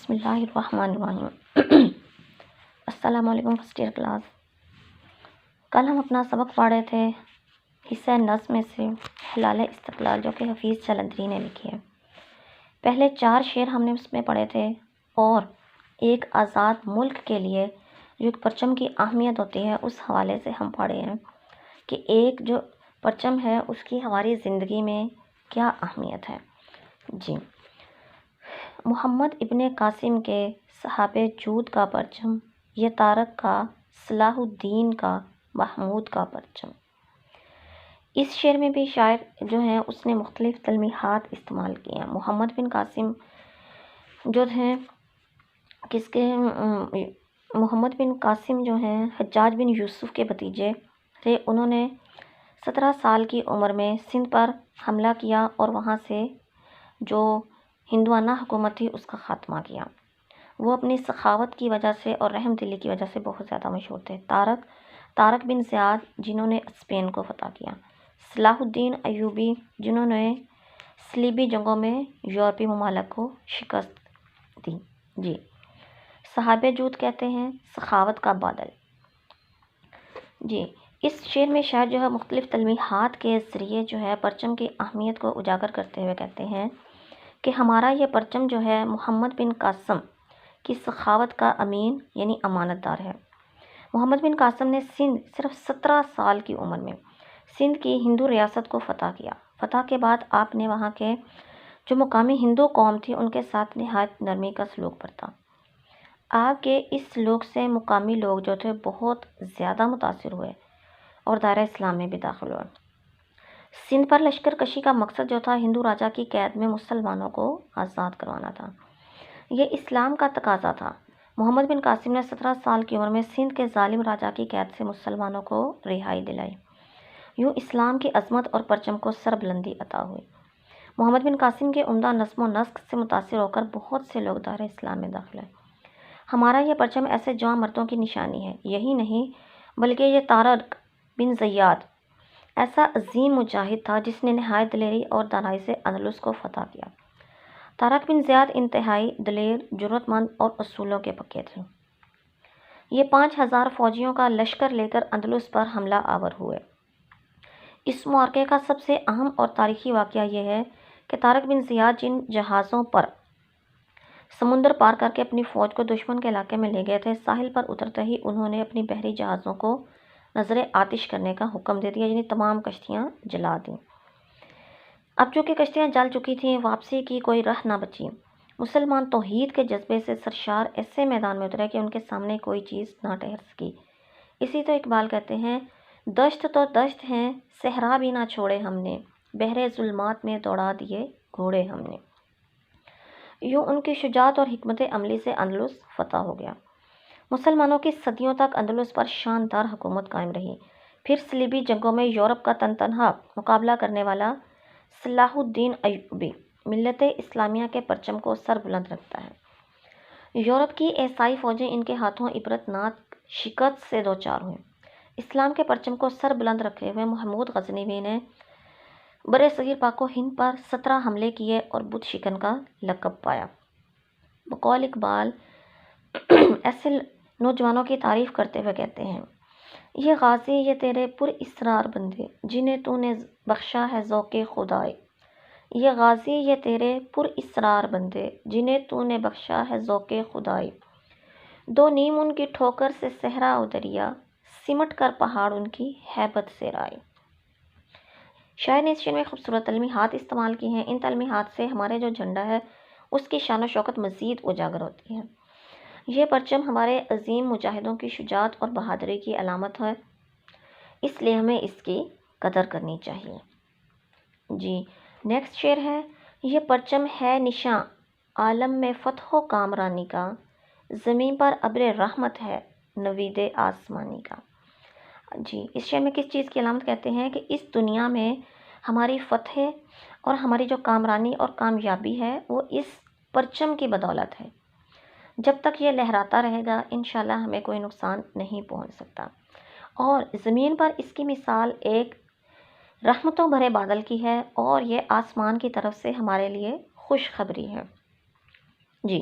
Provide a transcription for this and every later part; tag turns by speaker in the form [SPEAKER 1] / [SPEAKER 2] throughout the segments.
[SPEAKER 1] بسم اللہ الرحمن الرحیم السلام علیکم فرسٹ ایئر کلاس۔ کل ہم اپنا سبق پڑھ رہے تھے حصہ نظم میں سے ہلال استقلال، جو کہ حفیظ جلندری نے لکھی ہے۔ پہلے 4 شعر ہم نے اس میں پڑھے تھے، اور ایک آزاد ملک کے لیے جو ایک پرچم کی اہمیت ہوتی ہے اس حوالے سے ہم پڑھے ہیں کہ ایک جو پرچم ہے اس کی ہماری زندگی میں کیا اہمیت ہے۔ جی، محمد ابن قاسم کے صحاب جود کا پرچم، یہ تارک کا، صلاح الدین کا، محمود کا پرچم۔ اس شعر میں بھی شاعر جو ہیں اس نے مختلف تلمیحات استعمال کی ہیں۔ محمد بن قاسم جو ہیں محمد بن قاسم جو ہیں حجاج بن یوسف کے بھتیجے تھے۔ انہوں نے 17 سال کی عمر میں سندھ پر حملہ کیا اور وہاں سے جو ہندوانہ حکومت تھی اس کا خاتمہ کیا۔ وہ اپنی سخاوت کی وجہ سے اور رحم دلی کی وجہ سے بہت زیادہ مشہور تھے۔ طارق بن زیاد جنہوں نے اسپین کو فتح کیا۔ صلاح الدین ایوبی جنہوں نے صلیبی جنگوں میں یورپی ممالک کو شکست دی۔ جی، صحاب جود کہتے ہیں سخاوت کا بادل۔ جی، اس شعر میں شاعر جو ہے مختلف تلمیحات کے ذریعے جو ہے پرچم کی اہمیت کو اجاگر کرتے ہوئے کہتے ہیں کہ ہمارا یہ پرچم جو ہے محمد بن قاسم کی سخاوت کا امین یعنی امانت دار ہے۔ محمد بن قاسم نے سندھ صرف 17 سال کی عمر میں سندھ کی ہندو ریاست کو فتح کیا۔ فتح کے بعد آپ نے وہاں کے جو مقامی ہندو قوم تھی ان کے ساتھ نہایت نرمی کا سلوک برتا۔ آپ کے اس سلوک سے مقامی لوگ جو تھے بہت زیادہ متاثر ہوئے اور دائرہ اسلام میں بھی داخل ہوئے۔ سندھ پر لشکر کشی کا مقصد جو تھا ہندو راجا کی قید میں مسلمانوں کو آزاد کروانا تھا۔ یہ اسلام کا تقاضا تھا۔ محمد بن قاسم نے 17 سال کی عمر میں سندھ کے ظالم راجا کی قید سے مسلمانوں کو رہائی دلائی۔ یوں اسلام کی عظمت اور پرچم کو سربلندی عطا ہوئی۔ محمد بن قاسم کے عمدہ نظم و نسق سے متاثر ہو کر بہت سے لوگ دائرہ اسلام میں داخل ہوئے۔ ہمارا یہ پرچم ایسے جواں مردوں کی نشانی ہے۔ یہی نہیں بلکہ یہ طارق بن زیاد ایسا عظیم مجاہد تھا جس نے نہایت دلیری اور دانائی سے اندلس کو فتح کیا۔ طارق بن زیاد انتہائی دلیر، جرأت مند اور اصولوں کے پکے تھے۔ یہ 5000 فوجیوں کا لشکر لے کر اندلس پر حملہ آور ہوئے۔ اس معرکے کا سب سے اہم اور تاریخی واقعہ یہ ہے کہ طارق بن زیاد جن جہازوں پر سمندر پار کر کے اپنی فوج کو دشمن کے علاقے میں لے گئے تھے، ساحل پر اترتے ہی انہوں نے اپنی بحری جہازوں کو نظر آتش کرنے کا حکم دے دیا، یعنی تمام کشتیاں جلا دیں۔ اب چونکہ کشتیاں جل چکی تھیں، واپسی کی کوئی راہ نہ بچی۔ مسلمان توحید کے جذبے سے سرشار ایسے میدان میں اترے کہ ان کے سامنے کوئی چیز نہ ٹھہر سکی۔ اسی تو اقبال کہتے ہیں، دشت تو دشت ہیں صحرا بھی نہ چھوڑے ہم نے، بحر ظلمات میں دوڑا دیے گھوڑے ہم نے۔ یوں ان کی شجاعت اور حکمت عملی سے اندلس فتح ہو گیا۔ مسلمانوں کی صدیوں تک اندلس پر شاندار حکومت قائم رہی۔ پھر صلیبی جنگوں میں یورپ کا تنہا مقابلہ کرنے والا صلاح الدین ایوبی ملت اسلامیہ کے پرچم کو سر بلند رکھتا ہے۔ یورپ کی عیسائی فوجیں ان کے ہاتھوں عبرتناک شکست سے دوچار ہوئیں۔ اسلام کے پرچم کو سر بلند رکھے ہوئے محمود غزنوی نے برصغیر پاک و ہند پر 17 حملے کیے اور بت شکن کا لقب پایا۔ بقول اقبال ایسے نوجوانوں کی تعریف کرتے ہوئے کہتے ہیں، یہ غازی یہ تیرے پر اسرار بندے جنہیں تو نے بخشا ہے ذوق خدائے، یہ غازی یہ تیرے پر اسرار بندے جنہیں تو نے بخشا ہے ذوق خدائے، دو نیم ان کی ٹھوکر سے صحرا و دریا، سمٹ کر پہاڑ ان کی ہیبت سے رائے۔ شاعر نے اس شعر میں خوبصورت تلمیحات استعمال کی ہیں۔ ان تلمیحات سے ہمارے جو جھنڈا ہے اس کی شان و شوکت مزید اجاگر ہوتی ہے۔ یہ پرچم ہمارے عظیم مجاہدوں کی شجاعت اور بہادری کی علامت ہے، اس لیے ہمیں اس کی قدر کرنی چاہیے۔ جی، نیکسٹ شعر ہے، یہ پرچم ہے نشاں عالم میں فتح و کامرانی کا، زمین پر ابر رحمت ہے نوید آسمانی کا۔ جی، اس شعر میں کس چیز کی علامت کہتے ہیں کہ اس دنیا میں ہماری فتح اور ہماری جو کامرانی اور کامیابی ہے وہ اس پرچم کی بدولت ہے۔ جب تک یہ لہراتا رہے گا انشاءاللہ ہمیں کوئی نقصان نہیں پہنچ سکتا، اور زمین پر اس کی مثال ایک رحمتوں بھرے بادل کی ہے، اور یہ آسمان کی طرف سے ہمارے لیے خوشخبری ہے۔ جی،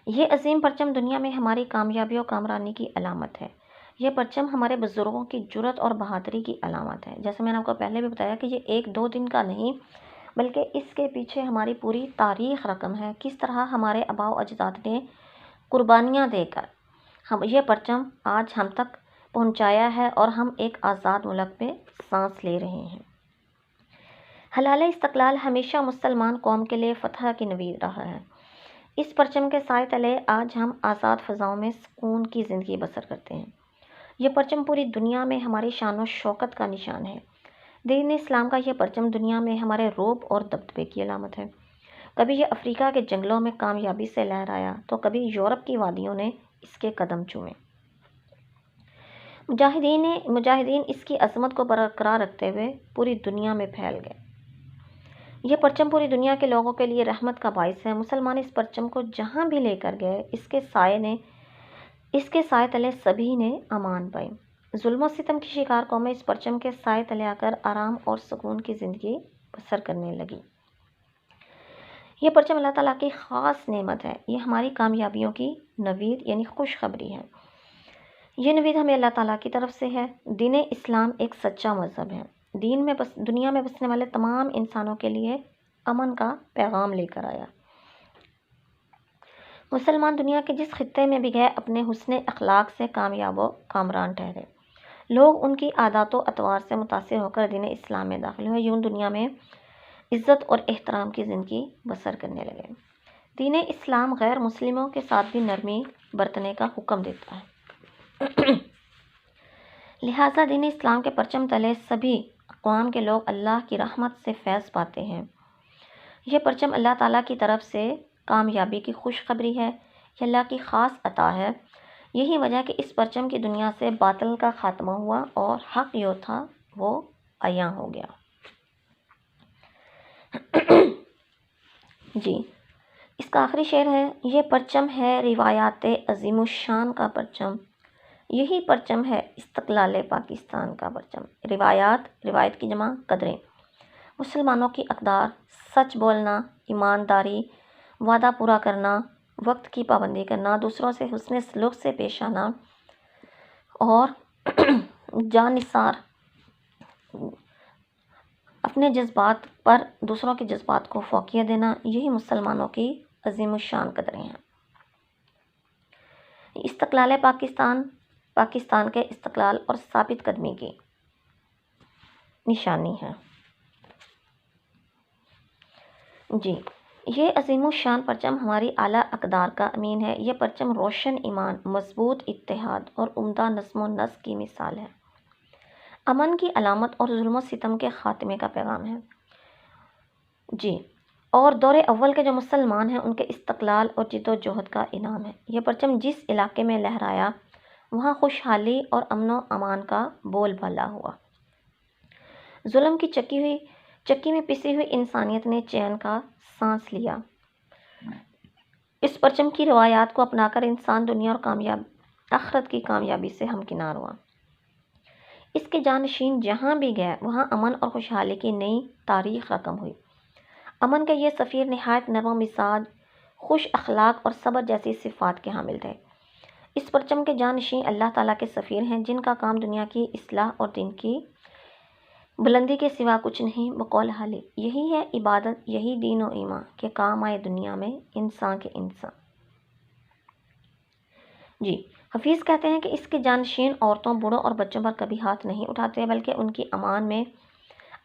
[SPEAKER 1] یہ عظیم پرچم دنیا میں ہماری کامیابی اور کامرانی کی علامت ہے۔ یہ پرچم ہمارے بزرگوں کی جرأت اور بہادری کی علامت ہے۔ جیسے میں نے آپ کو پہلے بھی بتایا کہ یہ ایک دو دن کا نہیں بلکہ اس کے پیچھے ہماری پوری تاریخ رقم ہے، کس طرح ہمارے آباء و اجداد نے قربانیاں دے کر یہ پرچم آج ہم تک پہنچایا ہے اور ہم ایک آزاد ملک میں سانس لے رہے ہیں۔ ہلال استقلال ہمیشہ مسلمان قوم کے لیے فتح کی نوید رہا ہے۔ اس پرچم کے سائے تلے آج ہم آزاد فضاؤں میں سکون کی زندگی بسر کرتے ہیں۔ یہ پرچم پوری دنیا میں ہماری شان و شوکت کا نشان ہے۔ دین اسلام کا یہ پرچم دنیا میں ہمارے رعب اور دبدبے کی علامت ہے۔ کبھی یہ افریقہ کے جنگلوں میں کامیابی سے لہرایا تو کبھی یورپ کی وادیوں نے اس کے قدم چومے۔ مجاہدین اس کی عظمت کو برقرار رکھتے ہوئے پوری دنیا میں پھیل گئے۔ یہ پرچم پوری دنیا کے لوگوں کے لیے رحمت کا باعث ہے۔ مسلمان اس پرچم کو جہاں بھی لے کر گئے اس کے سائے تلے سبھی نے امان پائی۔ ظلم و ستم کی شکار قومیں اس پرچم کے سائے تلے آ کر آرام اور سکون کی زندگی بسر کرنے لگی۔ یہ پرچم اللہ تعالیٰ کی خاص نعمت ہے۔ یہ ہماری کامیابیوں کی نوید یعنی خوشخبری ہے۔ یہ نوید ہمیں اللہ تعالیٰ کی طرف سے ہے۔ دین اسلام ایک سچا مذہب ہے۔ دنیا میں بسنے والے تمام انسانوں کے لیے امن کا پیغام لے کر آیا۔ مسلمان دنیا کے جس خطے میں بھی گئے اپنے حسن اخلاق سے کامیاب و کامران ٹھہرے۔ لوگ ان کی عادات و اطوار سے متاثر ہو کر دین اسلام میں داخل ہوئے، یوں دنیا میں عزت اور احترام کی زندگی بسر کرنے لگے۔ دین اسلام غیر مسلموں کے ساتھ بھی نرمی برتنے کا حکم دیتا ہے۔ لہٰذا دین اسلام کے پرچم تلے سبھی اقوام کے لوگ اللہ کی رحمت سے فیض پاتے ہیں۔ یہ پرچم اللہ تعالیٰ کی طرف سے کامیابی کی خوشخبری ہے۔ یہ اللہ کی خاص عطا ہے۔ یہی وجہ کہ اس پرچم کی دنیا سے باطل کا خاتمہ ہوا اور حق جو تھا وہ عیاں ہو گیا۔ جی، اس کا آخری شعر ہے: یہ پرچم ہے روایات عظیم الشان کا پرچم، یہی پرچم ہے استقلال پاکستان کا پرچم۔ روایت کی جمع قدریں، مسلمانوں کی اقدار، سچ بولنا، ایمانداری، وعدہ پورا کرنا، وقت کی پابندی کرنا، دوسروں سے حسن سلوک سے پیش آنا اور جان نثار اپنے جذبات پر دوسروں کے جذبات کو فوقیت دینا، یہی مسلمانوں کی عظیم الشان قدریں ہیں۔ استقلال پاکستان کے استقلال اور ثابت قدمی کی نشانی ہے۔ جی، یہ عظیم الشان پرچم ہماری اعلیٰ اقدار کا امین ہے۔ یہ پرچم روشن ایمان، مضبوط اتحاد اور عمدہ نظم و نسق کی مثال ہے، امن کی علامت اور ظلم و ستم کے خاتمے کا پیغام ہے۔ جی، اور دور اول کے جو مسلمان ہیں ان کے استقلال اور جد و جہد کا انعام ہے۔ یہ پرچم جس علاقے میں لہرایا وہاں خوشحالی اور امن و امان کا بول بالا ہوا۔ ظلم کی چکی میں پسی ہوئی انسانیت نے چین کا سانس لیا۔ اس پرچم کی روایات کو اپنا کر انسان دنیا اور آخرت کی کامیابی سے ہمکنار ہوا۔ اس کے جانشین جہاں بھی گئے وہاں امن اور خوشحالی کی نئی تاریخ رقم ہوئی۔ امن کے یہ سفیر نہایت نرم و مزاج، خوش اخلاق اور صبر جیسی صفات کے حامل تھے۔ اس پرچم کے جانشین اللہ تعالیٰ کے سفیر ہیں جن کا کام دنیا کی اصلاح اور دین کی بلندی کے سوا کچھ نہیں۔ بقول حالی یہی ہے عبادت، یہی دین و ایمان کہ کام آئے دنیا میں انسان کے انسان۔ جی، حفیظ کہتے ہیں کہ اس کے جانشین عورتوں، بوڑھوں اور بچوں پر کبھی ہاتھ نہیں اٹھاتے بلکہ ان کی امان میں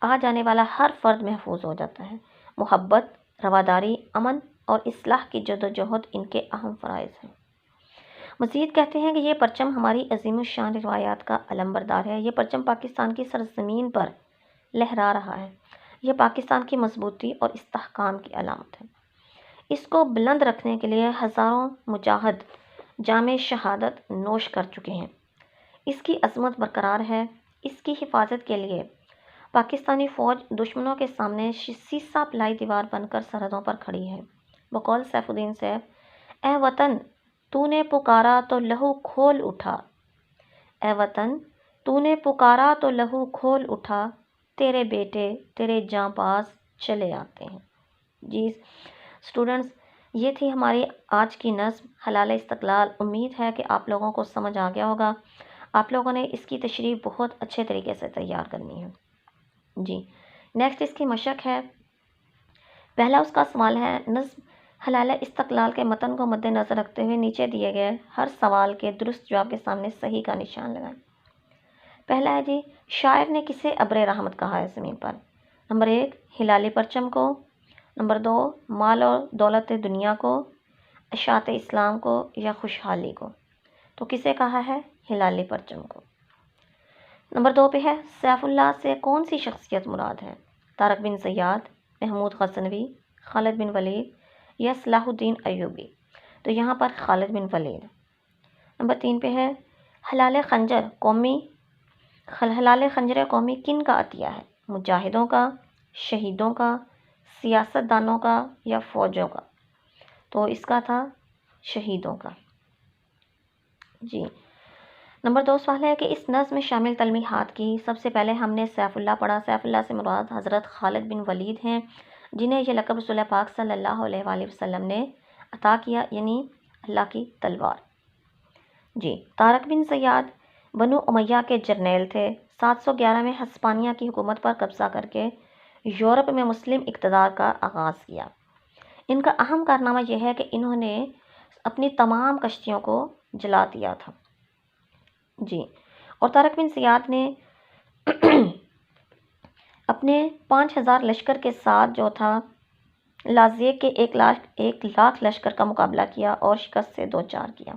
[SPEAKER 1] آ جانے والا ہر فرد محفوظ ہو جاتا ہے۔ محبت، رواداری، امن اور اصلاح کی جد و جہد ان کے اہم فرائض ہیں۔ مزید کہتے ہیں کہ یہ پرچم ہماری عظیم الشان روایات کا علم بردار ہے۔ یہ پرچم پاکستان کی سرزمین پر لہرا رہا ہے۔ یہ پاکستان کی مضبوطی اور استحکام کی علامت ہے۔ اس کو بلند رکھنے کے لیے ہزاروں مجاہد جام شہادت نوش کر چکے ہیں۔ اس کی عظمت برقرار ہے۔ اس کی حفاظت کے لیے پاکستانی فوج دشمنوں کے سامنے سیسہ پلائی دیوار بن کر سرحدوں پر کھڑی ہے۔ بقول سیف الدین سیف: اے وطن تو نے پکارا تو لہو کھول اٹھا، اے وطن تو نے پکارا تو لہو کھول اٹھا، تیرے بیٹے تیرے جاں باز چلے آتے ہیں۔ جی اسٹوڈنٹس، یہ تھی ہماری آج کی نظم حلال استقلال۔ امید ہے کہ آپ لوگوں کو سمجھ آ گیا ہوگا۔ آپ لوگوں نے اس کی تشریح بہت اچھے طریقے سے تیار کرنی ہے۔ جی نیکسٹ اس کی مشق ہے۔ پہلا اس کا سوال ہے، نظم حلال استقلال کے متن کو مد نظر رکھتے ہوئے نیچے دیے گئے ہر سوال کے درست جواب کے سامنے صحیح کا نشان لگائیں۔ پہلا ہے جی، شاعر نے کسے ابر رحمت کہا ہے زمین پر؟ نمبر 1 ہلالی پرچم کو، نمبر 2 مال اور دولت دنیا کو، اشاعت اسلام کو، یا خوشحالی کو؟ تو کسے کہا ہے؟ ہلالی پرچم کو۔ نمبر 2 پہ ہے، سیف اللہ سے کون سی شخصیت مراد ہے؟ طارق بن زیاد، محمود غزنوی، خالد بن ولید، یا صلاح الدین ایوبی؟ تو یہاں پر خالد بن ولید۔ نمبر 3 پہ ہے، حلال خنجر قومی کن کا عطیہ ہے؟ مجاہدوں کا، شہیدوں کا، سیاست دانوں کا، یا فوجوں کا؟ تو اس کا تھا شہیدوں کا۔ جی نمبر 2 سوال ہے کہ اس نظم میں شامل تلمیحات کی۔ سب سے پہلے ہم نے سیف اللہ پڑھا۔ سیف اللہ سے مراد حضرت خالد بن ولید ہیں، جنہیں یہ لقب رسول پاک صلی اللہ علیہ وآلہ وسلم نے عطا کیا، یعنی اللہ کی تلوار۔ جی طارق بن زیاد بنو امیہ کے جرنیل تھے۔ 711 میں ہسپانیہ کی حکومت پر قبضہ کر کے یورپ میں مسلم اقتدار کا آغاز کیا۔ ان کا اہم کارنامہ یہ ہے کہ انہوں نے اپنی تمام کشتیوں کو جلا دیا تھا۔ جی اور طارق بن زیاد نے اپنے 5000 لشکر کے ساتھ جو تھا لازیک کے 1 لاکھ لشکر کا مقابلہ کیا اور شکست سے دوچار کیا۔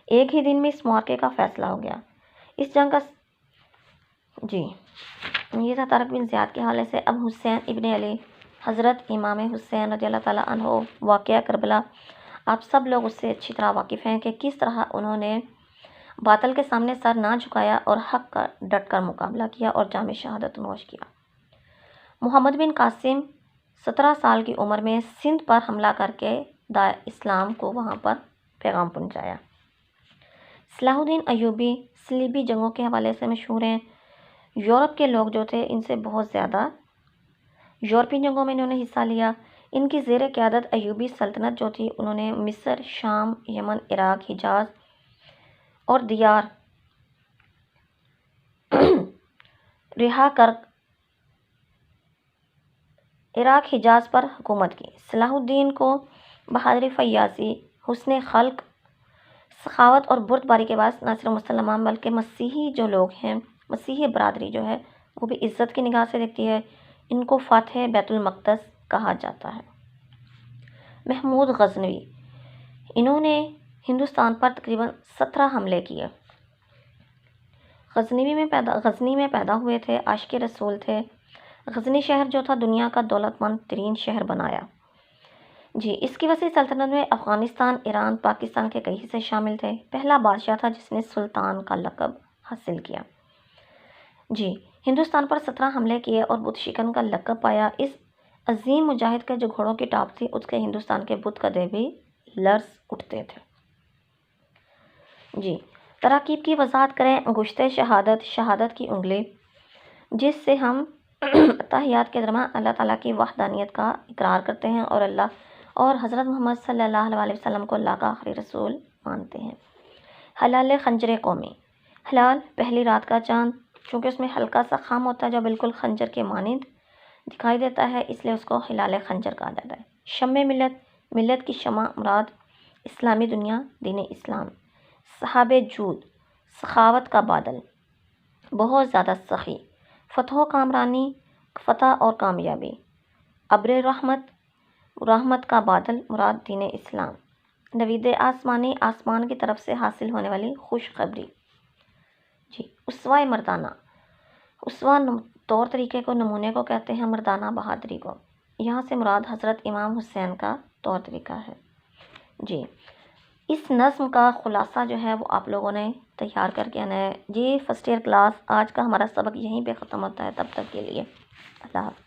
[SPEAKER 1] ایک ہی دن میں اس معرکے کا فیصلہ ہو گیا۔ اس جنگ کا جی یہ تھا طارق بن زیاد کے حوالے سے۔ اب حسین ابن علی، حضرت امام حسین رضی اللہ تعالیٰ عنہ، واقعہ کربلا، آپ سب لوگ اس سے اچھی طرح واقف ہیں کہ کس طرح انہوں نے باطل کے سامنے سر نہ جھکایا اور حق کا ڈٹ کر مقابلہ کیا اور جام شہادت نوش کیا۔ محمد بن قاسم 17 سال کی عمر میں سندھ پر حملہ کر کے اسلام کو وہاں پر پیغام پہنچایا۔ صلاح الدین ایوبی صلیبی جنگوں کے حوالے سے مشہور ہیں۔ یورپ کے لوگ جو تھے ان سے بہت زیادہ یورپی جنگوں میں انہوں نے حصہ لیا۔ ان کی زیر قیادت ایوبی سلطنت جو تھی، انہوں نے مصر، شام، یمن، عراق، حجاز اور دیار رہا کر عراق حجاز پر حکومت کی۔ صلاح الدین کو بہادری، فیاضی، حسن خلق، سخاوت اور بردباری کے بعد نہ صرف مسلمان بلکہ مسیحی جو لوگ ہیں، مسیحی برادری جو ہے وہ بھی عزت کی نگاہ سے دیکھتی ہے۔ ان کو فاتح بیت المقدس کہا جاتا ہے۔ محمود غزنوی، انہوں نے ہندوستان پر تقریباً 17 حملے کیے۔ غزنی میں پیدا ہوئے تھے، عاشق رسول تھے۔ غزنی شہر جو تھا دنیا کا دولت مند ترین شہر بنایا۔ جی اس کی وسیع سلطنت میں افغانستان، ایران، پاکستان کے کئی حصے شامل تھے۔ پہلا بادشاہ تھا جس نے سلطان کا لقب حاصل کیا۔ جی ہندوستان پر 17 حملے کیے اور بت شکن کا لقب پایا۔ اس عظیم مجاہد کے جو گھوڑوں کی ٹاپ تھی اس کے ہندوستان کے بت قدے بھی لرز اٹھتے تھے۔ جی تراکیب کی وضاحت کریں۔ انگشت شہادت، شہادت کی انگلی، جس سے ہم تحیات کے درمیان اللہ تعالیٰ کی وحدانیت کا اقرار کرتے ہیں اور حضرت محمد صلی اللہ علیہ وسلم کو اللہ کا آخری رسول مانتے ہیں۔ حلال خنجر قومی، حلال پہلی رات کا چاند، چونکہ اس میں ہلکا سا خام ہوتا ہے جو بالکل خنجر کے مانند دکھائی دیتا ہے، اس لیے اس کو حلال خنجر کہا جاتا ہے۔ شمع ملت، ملت کی شمع مراد اسلامی دنیا، دین اسلام۔ صحاب جود، سخاوت کا بادل، بہت زیادہ سخی۔ فتح و کامرانی، فتح اور کامیابی۔ ابر رحمت، رحمت کا بادل، مراد دین اسلام۔ نوید آسمانی، آسمان کی طرف سے حاصل ہونے والی خوشخبری۔ جی اسوہ مردانہ، اسوہ طور طریقے کو، نمونے کو کہتے ہیں، مردانہ بہادری کو۔ یہاں سے مراد حضرت امام حسین کا طور طریقہ ہے۔ جی اس نظم کا خلاصہ جو ہے وہ آپ لوگوں نے تیار کر کے آنا ہے۔ جی فرسٹ ایئر کلاس، آج کا ہمارا سبق یہیں پہ ختم ہوتا ہے۔ تب تک کے لیے اللہ حافظ۔